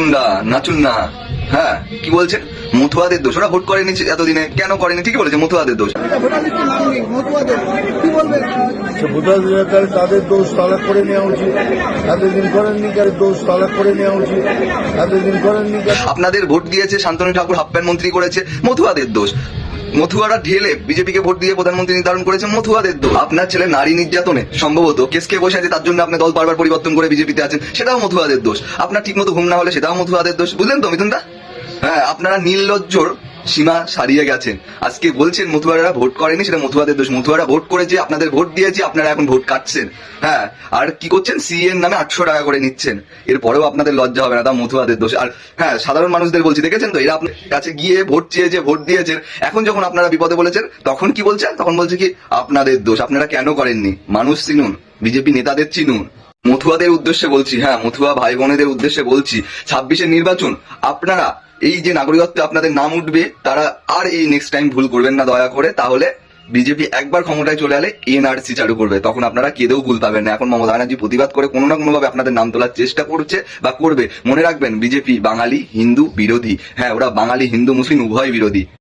মিঠুন দা নাচুন না। হ্যাঁ কি বলছেন? মতুয়াদের দোষ, ওরা ভোট করেনি এতদিনে, কেন করেনি? ঠিকই বলেছে, মতুয়াদের দোষ। ভোটাধিকার তাদের দোষ তলব করে নেওয়া উচিত, এতদিন করেননি কারো দোষ তলব করে নেওয়া উচিত, এতদিন করেননি। আপনাদের ভোট দিয়েছে শান্তনু ঠাকুর, হাফ প্যান্ট মন্ত্রী করেছে, মতুয়াদের দোষ। মথুয়ারা ঢেলে বিজেপিকে ভোট দিয়ে প্রধানমন্ত্রী নির্ধারণ করেছে, মথুয়াদের দোষ। আপনার ছেলে নারী নির্যাতনে সম্ভবত কেস খেয়ে বসে আছে, তার জন্য আপনি দল বারবার পরিবর্তন করে বিজেপিতে আছেন, সেটাও মথুয়াদের দোষ। আপনার ঠিক মতো ঘুম না হলে সেটাও মথুয়াদের দোষ। বুঝলেন তো মিথুন দা? হ্যাঁ, আপনারা নির্লজ্জর সীমা ছাড়িয়ে গেছেন। আজকে বলছেন মথুয়ারা ভোট করেনি, সেটা মথুয়াদের দোষ। মথুয়ারা ভোট করেছে, আপনাদের ভোট দিয়েছে, আপনারা এখন ভোট কাটছেন। হ্যাঁ, আর কি করছেন? সিএর নামে 800 টাকা করে নিচ্ছেন। এরপরেও আপনাদের লজ্জা হবে না, তা মথুয়াদের দোষ। আর হ্যাঁ, সাধারণ মানুষদের বলছি, দেখেছেন তো, এরা আপনার কাছে গিয়ে ভোট চেয়েছে, ভোট দিয়েছেন, এখন যখন আপনারা বিপদে বলেছেন তখন কি বলছেন? তখন বলছে কি আপনাদের দোষ, আপনারা কেন করেননি। মানুষ চিনুন, বিজেপি নেতাদের চিনুন। মথুয়াদের উদ্দেশ্যে বলছি, হ্যাঁ মথুয়া ভাই বোনেদের উদ্দেশ্যে বলছি, 26-এর নির্বাচন আপনারা এই যে নাগরিকত্ব আপনাদের নাম উঠবে, তারা আর এই নেক্সট টাইম ভুল করবেন না দয়া করে। তাহলে বিজেপি একবার ক্ষমতায় চলে এলে এনআরসি চালু করবে, তখন আপনারা কেঁদেও ভুল পাবেন না। এখন মমতা ব্যানার্জি প্রতিবাদ করে কোনো না কোনো ভাবে আপনাদের নাম তোলার চেষ্টা করছে বা করবে। মনে রাখবেন, বিজেপি বাঙালি হিন্দু বিরোধী। হ্যাঁ, ওরা বাঙালি হিন্দু মুসলিম উভয় বিরোধী।